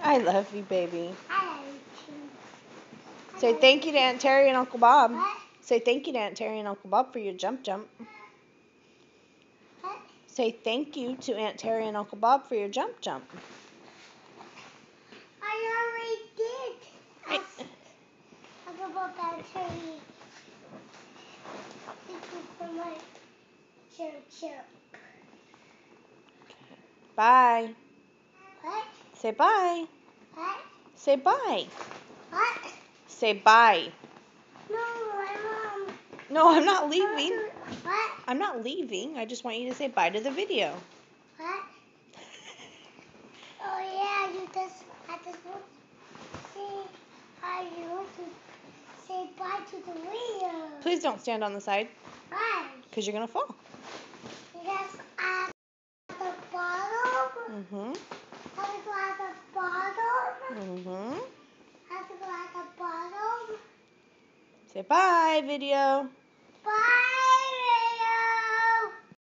I love you, baby. I love you too. Say thank you to Aunt Terry and Uncle Bob. What? Say thank you to Aunt Terry and Uncle Bob for your jump. What? Say thank you to Aunt Terry and Uncle Bob for your jump. I already did. Uncle Bob and Terry. Thank you for my jump. Bye. What? Say bye. What? Say bye. What? Say bye. No, my mom. No, I'm not leaving. What? I'm not leaving. I just want you to say bye to the video. What? Oh yeah, I just want to say say bye to the video. Please don't stand on the side. Why? Because you're going to fall. Because at the bottom. Mm-hmm. I have to go at the bottom. Mm-hmm. I have to go at the bottom. Say bye, video. Bye.